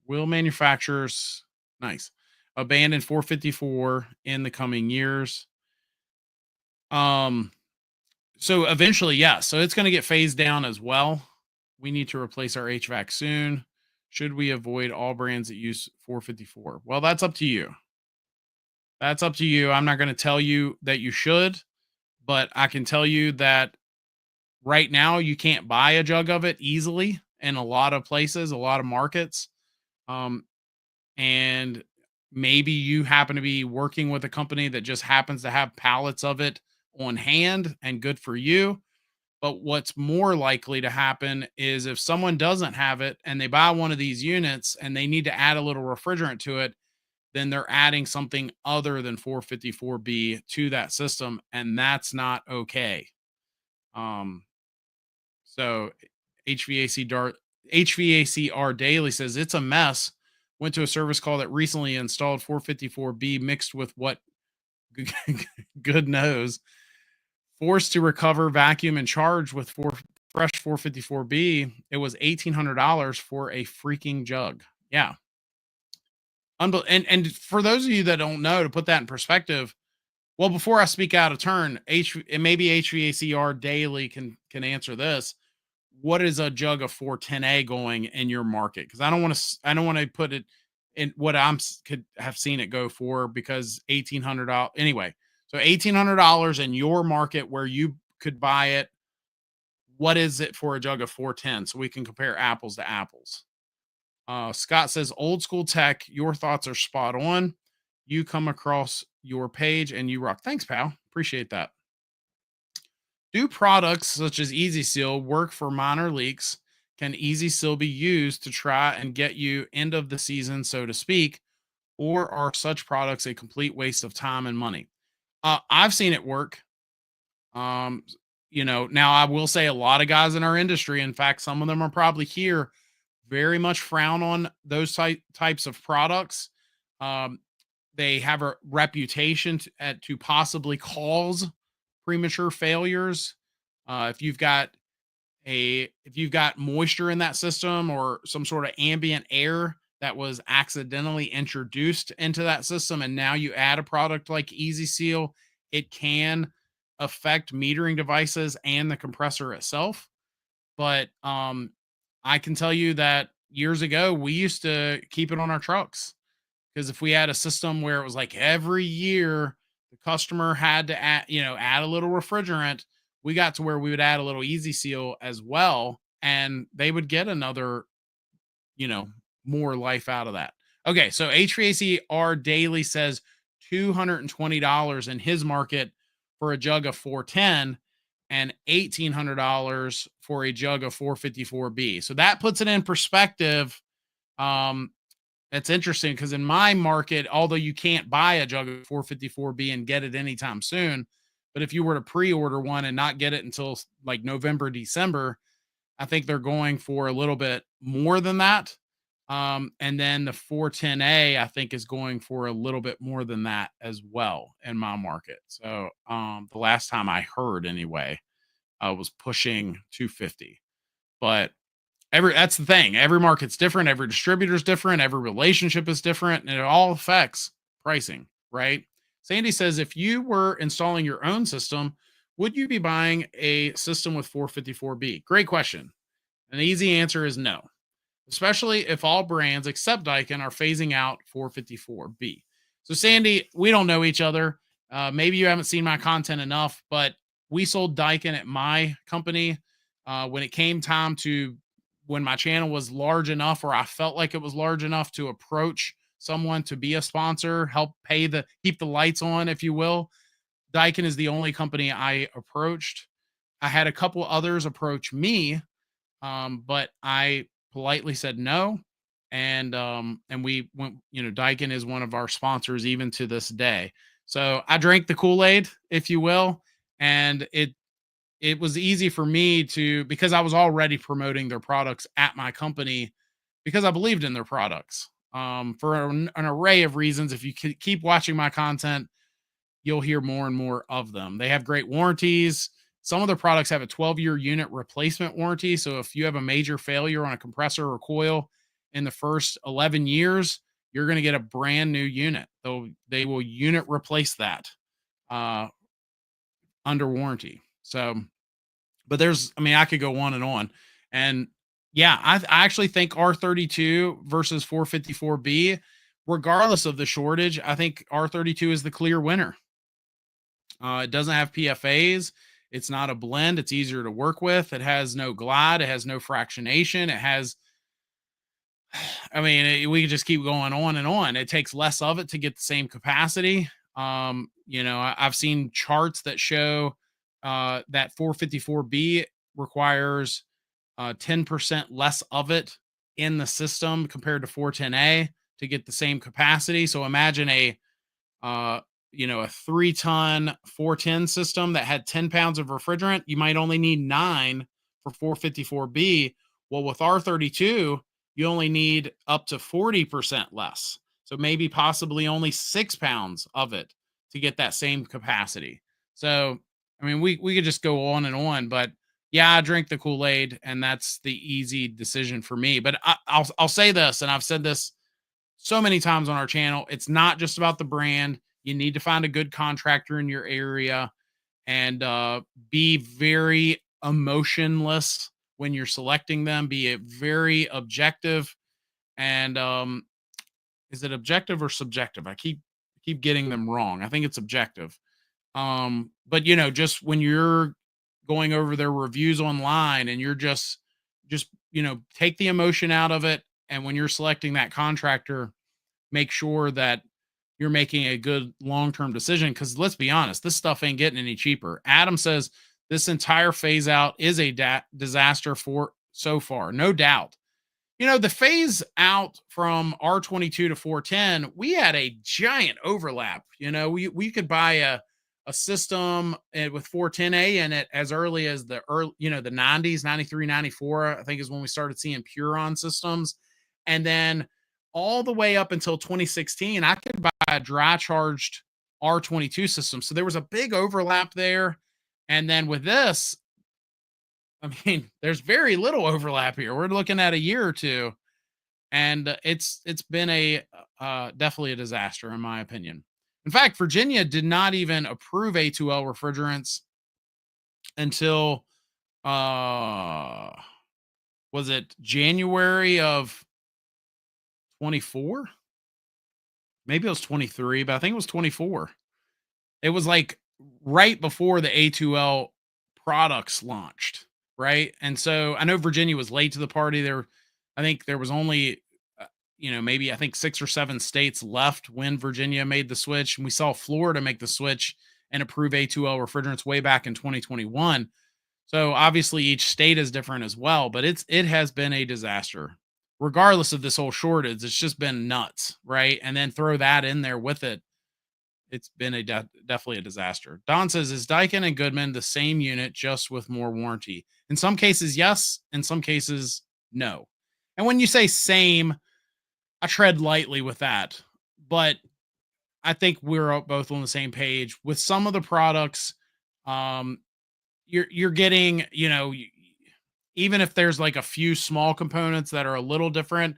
manufacturers nice abandon 454 in the coming years? So eventually, yes. So it's going to get phased down as well. We need to replace our HVAC soon. Should we avoid all brands that use 454? Well, that's up to you. That's up to you. I'm not going to tell you that you should, but I can tell you that right now you can't buy a jug of it easily in a lot of places, a lot of markets. Um, and maybe you happen to be working with a company that just happens to have pallets of it on hand, and good for you. But what's more likely to happen is if someone doesn't have it and they buy one of these units and they need to add a little refrigerant to it, then they're adding something other than 454B to that system, and that's not okay. Um, so HVACR Daily says it's a mess. Went to a service call that recently installed 454B mixed with what good knows. Forced to recover, vacuum, and charge with fresh 454B. It was $1,800 for a freaking jug. Yeah. And for those of you that don't know, to put that in perspective, well, before I speak out of turn, and maybe HVACR Daily can answer this. What is a jug of 410A going in your market? Because I don't want to put it in what could have seen it go for, because $1,800 anyway. So $1,800 in your market where you could buy it. What is it for a jug of 410? So we can compare apples to apples. Scott says, old school tech, your thoughts are spot on. You come across your page and you rock. Thanks, pal. Appreciate that. Do products such as EasySeal work for minor leaks? Can EasySeal be used to try and get you end of the season, so to speak? Or are such products a complete waste of time and money? I've seen it work. Um, now I will say a lot of guys in our industry, in fact, some of them are probably here, very much frown on those types of products. Um, they have a reputation to possibly cause premature failures. If you've got moisture in that system or some sort of ambient air that was accidentally introduced into that system, and now you add a product like EasySeal, it can affect metering devices and the compressor itself. But I can tell you that years ago we used to keep it on our trucks, because if we had a system where it was like every year the customer had to add a little refrigerant, we got to where we would add a little Easy Seal as well, and they would get another, you know, more life out of that. Okay, so HVACR Daily says $220 in his market for a jug of 410 and $1,800 for a jug of 454B. So that puts it in perspective. Um, that's interesting because in my market, although you can't buy a jug of 454B and get it anytime soon, but if you were to pre-order one and not get it until like November, December, I think they're going for a little bit more than that. And then the 410A, I think, is going for a little bit more than that as well in my market. So the last time I heard anyway, I was pushing 250. But That's the thing. Every market's different, every distributor's different, every relationship is different, and it all affects pricing, right? Sandy says, if you were installing your own system, would you be buying a system with 454B? Great question. An easy answer is no, especially if all brands except Daikin are phasing out 454B. So, Sandy, we don't know each other. Maybe you haven't seen my content enough, but we sold Daikin at my company when it came time to when my channel was large enough, or I felt like it was large enough to approach someone to be a sponsor, help keep the lights on, if you will. Daikin is the only company I approached. I had a couple others approach me, but I politely said no. And we went, Daikin is one of our sponsors even to this day. So I drank the Kool-Aid, if you will, and it was easy for me because I was already promoting their products at my company because I believed in their products. For an array of reasons. If you keep watching my content, you'll hear more and more of them. They have great warranties. Some of their products have a 12-year unit replacement warranty. So if you have a major failure on a compressor or coil in the first 11 years, you're going to get a brand new unit. So they will unit replace that uh, under warranty. So, but I could go on and on. And yeah, I actually think R32 versus 454B, regardless of the shortage, I think R32 is the clear winner. It doesn't have PFAs. It's not a blend. It's easier to work with. It has no glide. It has no fractionation. It has, we could just keep going on and on. It takes less of it to get the same capacity. I've seen charts that show that 454B requires 10% less of it in the system compared to 410A to get the same capacity. So imagine a 3-ton 410 system that had 10 pounds of refrigerant. You might only need 9 for 454B. Well, with R32, you only need up to 40% less. So maybe possibly only 6 pounds of it to get that same capacity. So, we could just go on and on, but yeah, I drink the Kool-Aid, and that's the easy decision for me. But I'll say this, and I've said this so many times on our channel. It's not just about the brand. You need to find a good contractor in your area and be very emotionless when you're selecting them. Be very objective. And is it objective or subjective? I keep getting them wrong. I think it's objective. But just when you're going over their reviews online, and you're just take the emotion out of it, and when you're selecting that contractor, make sure that you're making a good long-term decision, because let's be honest, this stuff ain't getting any cheaper. Adam says this entire phase out is a disaster for so far, no doubt. The phase out from R22 to 410, we had a giant overlap. We could buy a system with 410A in it as early as the 90s, 93, 94, I think is when we started seeing Puron systems. And then all the way up until 2016, I could buy a dry charged R22 system. So there was a big overlap there. And then with this, there's very little overlap here. We're looking at a year or two, and it's been definitely a disaster in my opinion. In fact, Virginia did not even approve A2L refrigerants until was it January of 24? Maybe it was 23, but I think it was 24. It was like right before the A2L products launched, right? And so I know Virginia was late to the party there. I think there was only maybe I think 6 or 7 states left when Virginia made the switch, and we saw Florida make the switch and approve A2L refrigerants way back in 2021. So obviously each state is different as well, but it has been a disaster. Regardless of this whole shortage, it's just been nuts, right? And then throw that in there with it. It's been definitely a disaster. Don says, is Daikin and Goodman the same unit, just with more warranty? In some cases, yes. In some cases, no. And when you say same, I tread lightly with that. But I think we're both on the same page. With some of the products, you're getting, even if there's like a few small components that are a little different,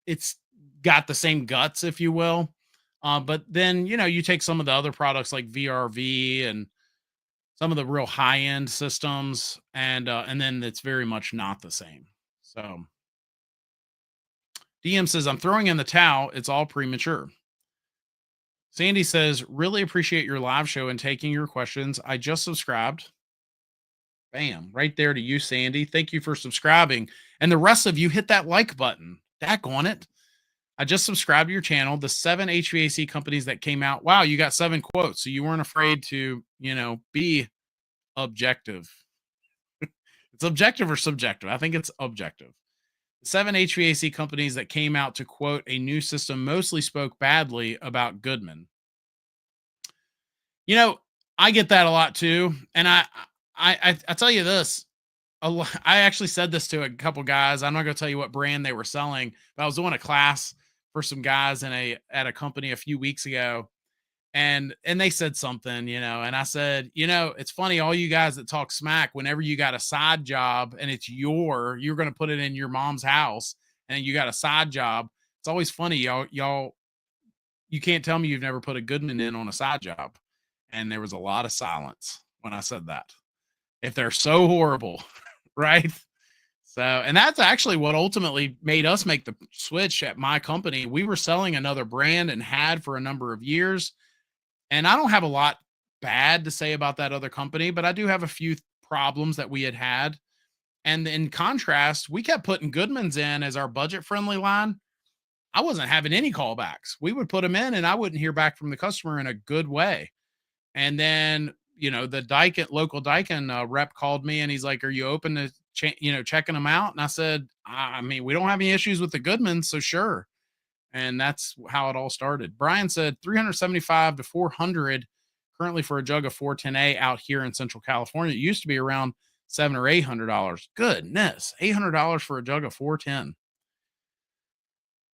it's got the same guts, if you will. But then, you take some of the other products like VRV and some of the real high end systems, and then it's very much not the same. So DM says, I'm throwing in the towel. It's all premature. Sandy says, really appreciate your live show and taking your questions. I just subscribed. Bam, right there to you, Sandy. Thank you for subscribing. And the rest of you hit that like button. Dack on it. I just subscribed to your channel. The 7 HVAC companies that came out. Wow, you got 7 quotes. So you weren't afraid to, be objective. It's objective or subjective? I think it's objective. The 7 HVAC companies that came out to quote a new system mostly spoke badly about Goodman. You know, I get that a lot too. And I tell you this, I actually said this to a couple guys. I'm not going to tell you what brand they were selling, but I was doing a class for some guys at a company a few weeks ago, and they said something, and I said, it's funny, all you guys that talk smack, whenever you got a side job and you're going to put it in your mom's house and you got a side job. It's always funny, y'all, you can't tell me you've never put a Goodman in on a side job. And there was a lot of silence when I said that. If they're so horrible, right? So, and that's actually what ultimately made us make the switch at my company. We were selling another brand and had for a number of years. And I don't have a lot bad to say about that other company, but I do have a few problems that we had. And in contrast, we kept putting Goodman's in as our budget friendly line. I wasn't having any callbacks. We would put them in and I wouldn't hear back from the customer in a good way. And then, the Daikin, local Daikin rep called me and he's like, are you open to, checking them out? And I said, I mean, we don't have any issues with the Goodman, so sure. And that's how it all started. Brian said 375 to 400 currently for a jug of 410A out here in Central California. It used to be around $700 or $800. Goodness, $800 for a jug of 410.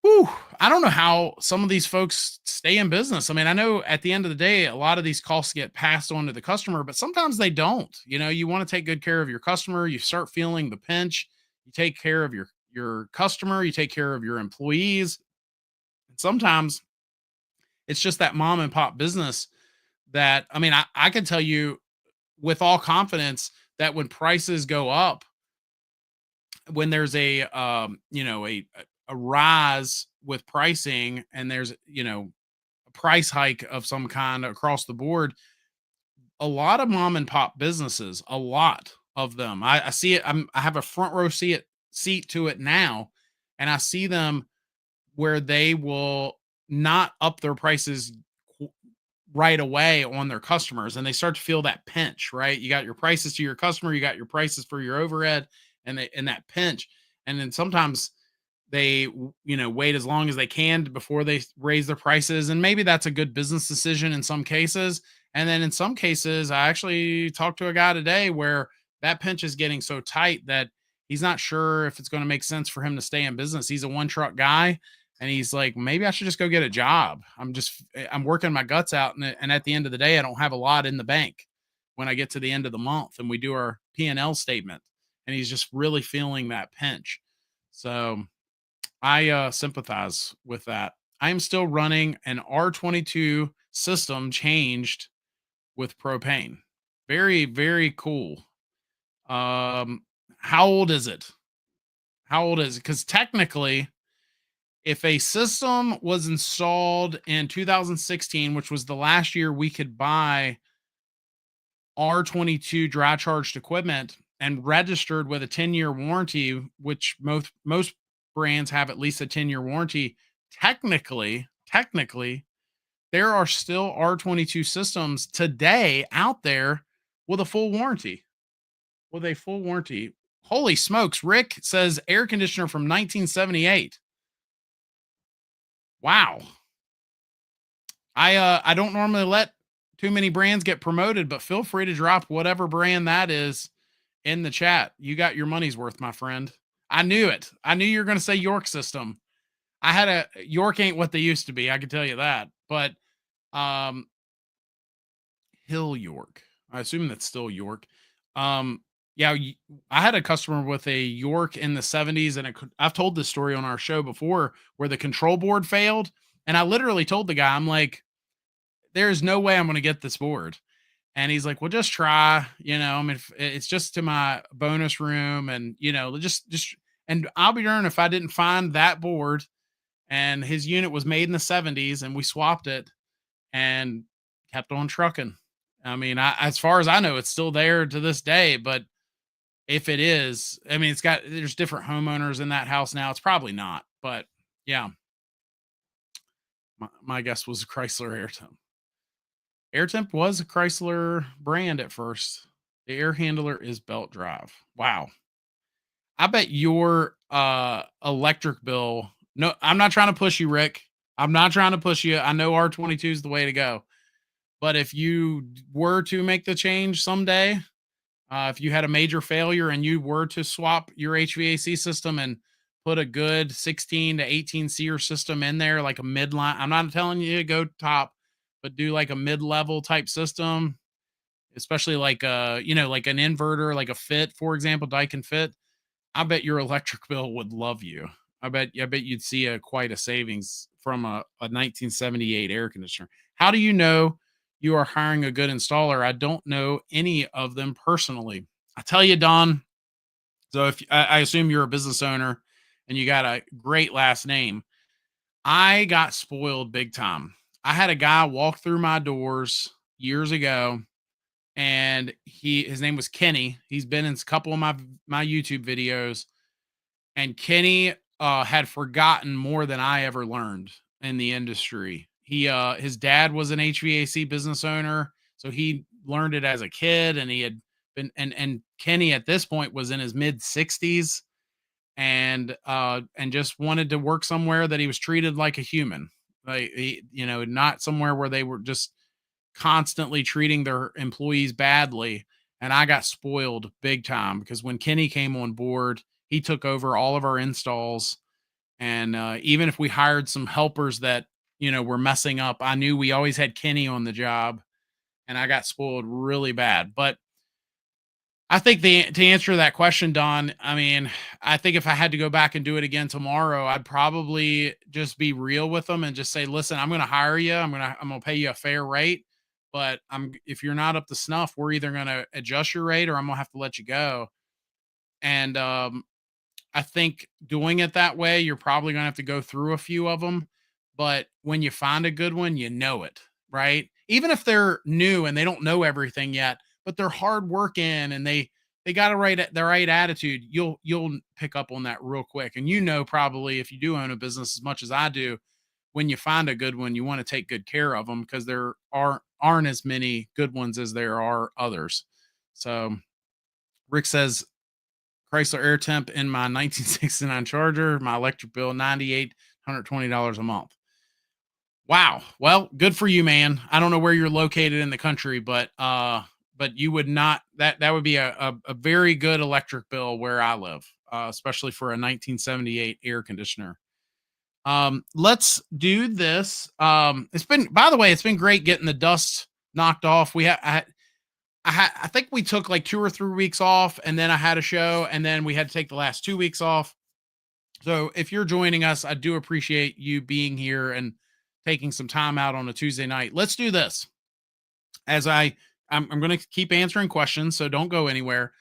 Whew, I don't know how some of these folks stay in business. I mean, I know at the end of the day, a lot of these costs get passed on to the customer, but sometimes they don't. You want to take good care of your customer. You start feeling the pinch. You take care of your customer. You take care of your employees. And sometimes it's just that mom and pop business that, I mean, I can tell you with all confidence that when prices go up, when there's a rise with pricing and there's, a price hike of some kind across the board, a lot of mom and pop businesses, a lot of them, I see it. I have a front row seat to it now. And I see them where they will not up their prices right away on their customers, and they start to feel that pinch, right? You got your prices to your customer, you got your prices for your overhead, and that pinch. And then sometimes they wait as long as they can before they raise their prices, and maybe that's a good business decision in some cases. And then in some cases, I actually talked to a guy today where that pinch is getting so tight that he's not sure if it's going to make sense for him to stay in business. He's a one truck guy, and he's like, maybe I should just go get a job. I'm working my guts out, and at the end of the day, I don't have a lot in the bank when I get to the end of the month and we do our P&L statement. And he's just really feeling that pinch. So I sympathize with that. I am still running an R22 system changed with propane. Very, very cool. How old is it? How old is it? Because technically, if a system was installed in 2016, which was the last year we could buy R22 dry charged equipment and registered with a 10-year warranty, which most brands have at least a 10-year warranty, technically, there are still R22 systems today out there with a full warranty. Holy smokes. Rick says air conditioner from 1978. Wow. I don't normally let too many brands get promoted, but feel free to drop whatever brand that is in the chat. You got your money's worth, my friend. I knew it. I knew you were going to say York system. York ain't what they used to be. I can tell you that. But Hill York, I assume that's still York. Yeah, I had a customer with a York in the 70s, and I've told this story on our show before where the control board failed. And I literally told the guy, I'm like, there's no way I'm going to get this board. And he's like, well, just try, I mean, if it's just to my bonus room and, and I'll be darned if I didn't find that board, and his unit was made in the 70s and we swapped it and kept on trucking. I mean, as far as I know, it's still there to this day, but if it is, I mean, there's different homeowners in that house now. It's probably not, but yeah, my guess was Chrysler AirTemp. AirTemp was a Chrysler brand at first. The air handler is belt drive. Wow. I bet your electric bill. No, I'm not trying to push you, Rick. I'm not trying to push you. I know R22 is the way to go. But if you were to make the change someday, if you had a major failure and you were to swap your HVAC system and put a good 16 to 18 SEER system in there, like a midline, I'm not telling you to go top, but do like a mid-level type system, especially like like an inverter, like a fit, for example, Daikin fit. I bet your electric bill would love you. I bet you'd see quite a savings from a 1978 air conditioner. How do you know you are hiring a good installer? I don't know any of them personally. I tell you, Don. So if I assume you're a business owner and you got a great last name, I got spoiled big time. I had a guy walk through my doors years ago, and his name was Kenny. He's been in a couple of my YouTube videos, and Kenny had forgotten more than I ever learned in the industry. His dad was an HVAC business owner, so he learned it as a kid, and he had been and Kenny at this point was in his mid 60s, and just wanted to work somewhere that he was treated like a human. Like not somewhere where they were just constantly treating their employees badly. And I got spoiled big time because when Kenny came on board, he took over all of our installs. And even if we hired some helpers that, were messing up, I knew we always had Kenny on the job, and I got spoiled really bad. But I think to answer that question, Don, I mean, I think if I had to go back and do it again tomorrow, I'd probably just be real with them and just say, listen, I'm going to hire you. I'm going to pay you a fair rate, but if you're not up to snuff, we're either going to adjust your rate or I'm going to have to let you go. And I think doing it that way, you're probably going to have to go through a few of them. But when you find a good one, you know it, right? Even if they're new and they don't know everything yet, but they're hard working and they got the right attitude, you'll pick up on that real quick. And probably if you do own a business as much as I do, when you find a good one, you want to take good care of them because there aren't as many good ones as there are others. So Rick says Chrysler Air Temp in my 1969 Charger, my electric bill $9,820 a month. Wow. Well, good for you, man. I don't know where you're located in the country, but you would not that would be a very good electric bill where I live, especially for a 1978 air conditioner. Let's do this. By the way, it's been great getting the dust knocked off. I think we took like 2 or 3 weeks off, and then I had a show, and then we had to take the last 2 weeks off. So if you're joining us, I do appreciate you being here and taking some time out on a Tuesday night. Let's do this. As I'm going to keep answering questions, so don't go anywhere.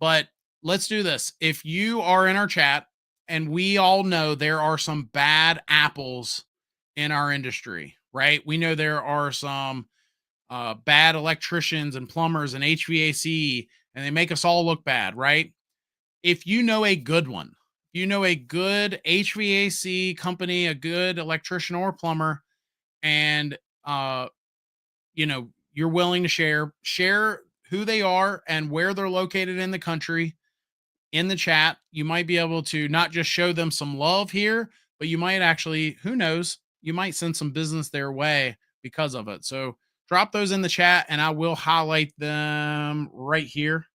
But let's do this. If you are in our chat, and we all know there are some bad apples in our industry, right? We know there are some bad electricians and plumbers and HVAC, and they make us all look bad, right? If you know a good one, you know a good HVAC company, a good electrician or plumber, and you're willing to share who they are and where they're located in the country in the chat, you might be able to not just show them some love here, but you might actually, who knows, you might send some business their way because of it. So drop those in the chat and I will highlight them right here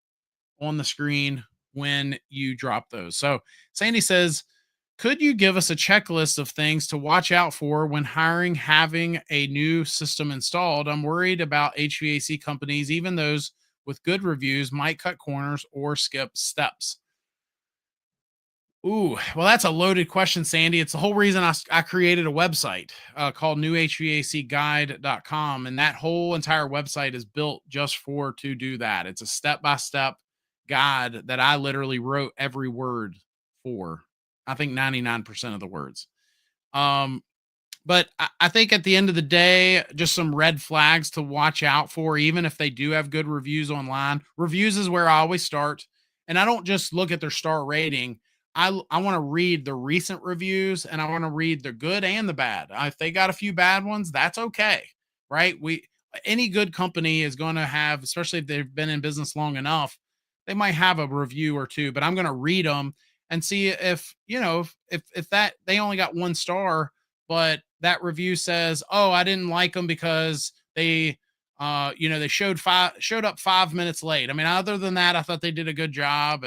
on the screen when you drop those. So Sandy says, could you give us a checklist of things to watch out for when having a new system installed? I'm worried about HVAC companies, even those with good reviews might cut corners or skip steps? Ooh, well, that's a loaded question, Sandy. It's the whole reason I created a website called newhvacguide.com. And that whole entire website is built just for to do that. It's a step by step guide that I literally wrote every word for. I think 99% of the words. Um, but I think at the end of the day, just some red flags to watch out for, even if they do have good reviews online. Reviews is where I always start. And I don't just look at their star rating. I want to read the recent reviews and I want to read the good and the bad. If they got a few bad ones, that's okay. Right. Any good company is going to have, especially if they've been in business long enough, they might have a review or two, but I'm going to read them and see if, if that they only got 1 star, but that review says, "Oh, I didn't like them because they showed up 5 minutes late." I mean, other than that, I thought they did a good job,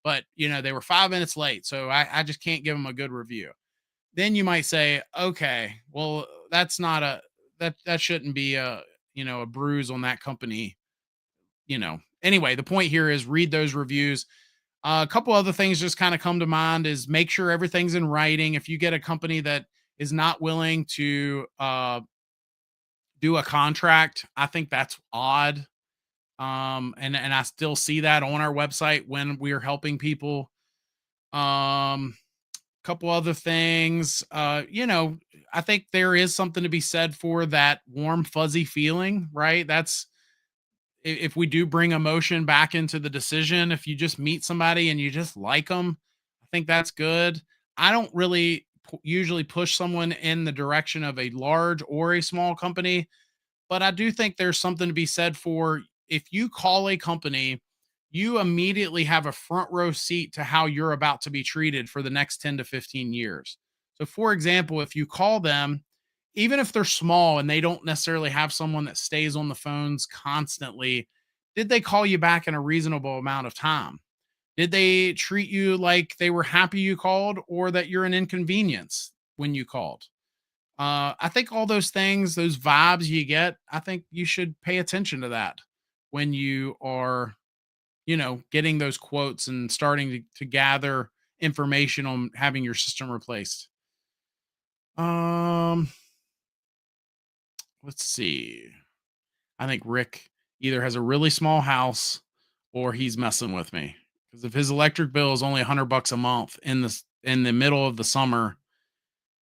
but they were 5 minutes late, so I just can't give them a good review. Then you might say, okay, well, that's not a that shouldn't be a bruise on that company. Anyway, the point here is read those reviews. A couple other things just kind of come to mind is make sure everything's in writing. If you get a company that is not willing to do a contract, I think that's odd. And I still see that on our website when we're helping people. Couple other things. I think there is something to be said for that warm, fuzzy feeling, right? That's if we do bring emotion back into the decision, if you just meet somebody and you just like them, I think that's good. I don't really usually push someone in the direction of a large or a small company, but I do think there's something to be said for if you call a company, you immediately have a front row seat to how you're about to be treated for the next 10 to 15 years. So, for example, if you call them, even if they're small and they don't necessarily have someone that stays on the phones constantly, did they call you back in a reasonable amount of time? Did they treat you like they were happy you called or that you're an inconvenience when you called? I think all those things, those vibes you get, I think you should pay attention to that when you are, getting those quotes and starting to gather information on having your system replaced. Um, let's see. I think Rick either has a really small house or he's messing with me. Because if his electric bill is only $100 a month in the middle of the summer,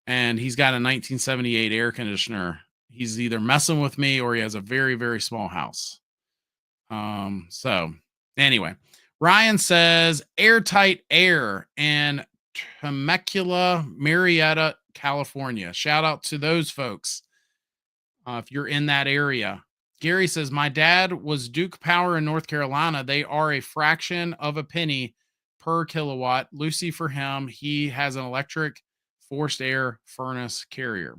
and he's got a 1978 air conditioner, he's either messing with me or he has a very, very small house. So anyway, Ryan says airtight air and Temecula, Marietta, California. Shout out to those folks if you're in that area. Gary says, my dad was Duke Power in North Carolina. They are a fraction of a penny per kilowatt. Lucy for him. He has an electric forced air furnace carrier.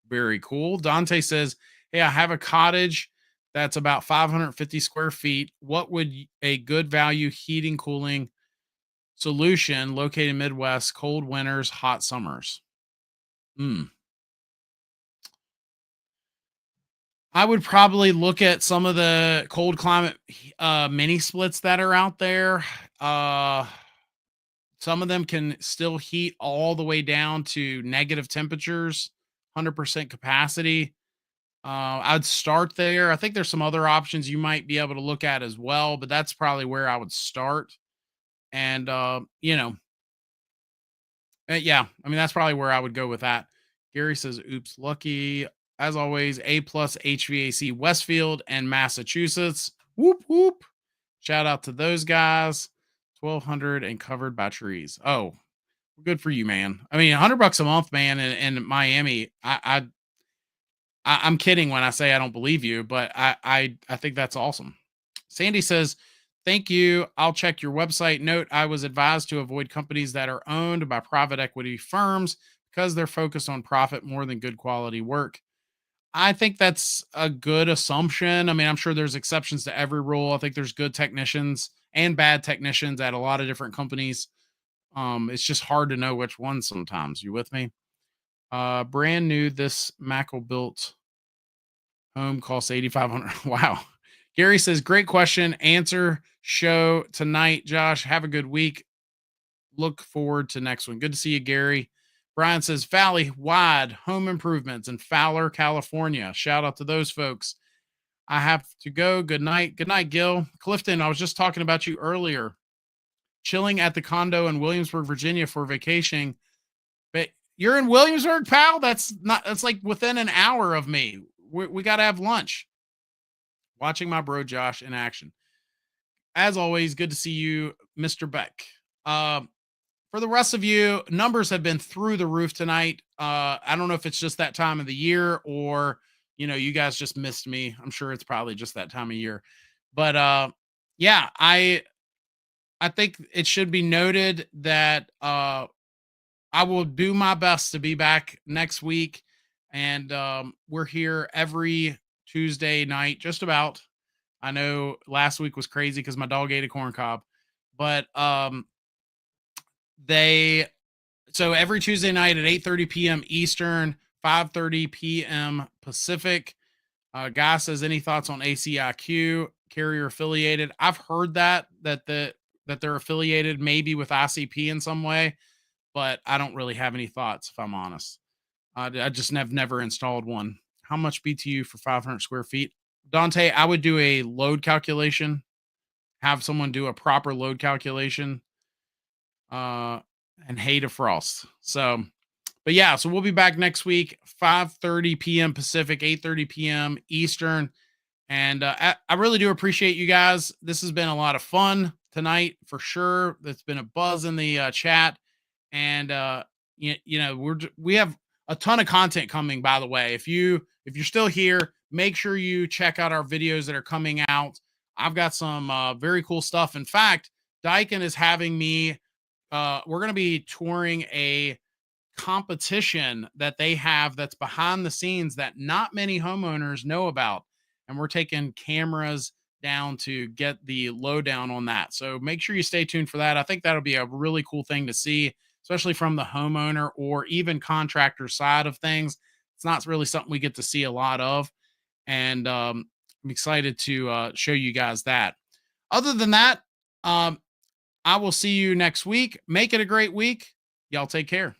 Very cool. Dante says, hey, I have a cottage that's about 550 square feet. What would a good value heating, cooling solution located in Midwest, cold winters, hot summers? Hmm. I would probably look at some of the cold climate mini splits that are out there. Uh, some of them can still heat all the way down to negative temperatures, 100% capacity. I'd start there. I think there's some other options you might be able to look at as well, but that's probably where I would start. And yeah, I mean that's probably where I would go with that. Gary says, "Oops, lucky." As always, A plus HVAC Westfield and Massachusetts. Whoop whoop! Shout out to those guys. 1,200 and covered by trees. Oh, good for you, man. I mean, $100 a month, man, in Miami. I'm kidding when I say I don't believe you, but I think that's awesome. Sandy says, "Thank you. I'll check your website. Note: I was advised to avoid companies that are owned by private equity firms because they're focused on profit more than good quality work." I think that's a good assumption. I mean, I'm sure there's exceptions to every rule. I think there's good technicians and bad technicians at a lot of different companies. It's just hard to know which one sometimes. You with me? Brand new, this Mackle built home costs 8,500. Wow. Gary says, great question. Answer show tonight, Josh. Have a good week. Look forward to next one. Good to see you, Gary. Brian says, Valley Wide Home Improvements in Fowler, California. Shout out to those folks. I have to go. Good night. Good night, Gil. Clifton, I was just talking about you earlier. Chilling at the condo in Williamsburg, Virginia for vacation. But you're in Williamsburg, pal? That's like within an hour of me. We got to have lunch. Watching my bro Josh in action. As always, good to see you, Mr. Beck. For the rest of you, numbers have been through the roof tonight. I don't know if it's just that time of the year or, you guys just missed me. I'm sure it's probably just that time of year. But yeah, I think it should be noted that I will do my best to be back next week. And we're here every Tuesday night, just about. I know last week was crazy because my dog ate a corn cob. But so every Tuesday night at 8:30 p.m. Eastern, 5:30 p.m. Pacific. Guy says, any thoughts on ACIQ carrier affiliated? I've heard that they're affiliated maybe with ICP in some way, but I don't really have any thoughts if I'm honest. I just have never installed one. How much BTU for 500 square feet? Dante, I would do a load calculation. Have someone do a proper load calculation. And hay to frost. So, but yeah, so we'll be back next week, 5:30 p.m. Pacific, 8:30 p.m. Eastern. And I really do appreciate you guys. This has been a lot of fun tonight for sure. There's been a buzz in the chat, and we have a ton of content coming. By the way, if you're still here, make sure you check out our videos that are coming out. I've got some very cool stuff. In fact, Daikin is having me. We're going to be touring a competition that they have that's behind the scenes that not many homeowners know about. And we're taking cameras down to get the lowdown on that. So make sure you stay tuned for that. I think that'll be a really cool thing to see, especially from the homeowner or even contractor side of things. It's not really something we get to see a lot of. And I'm excited to show you guys that. Other than that, I will see you next week. Make it a great week. Y'all take care.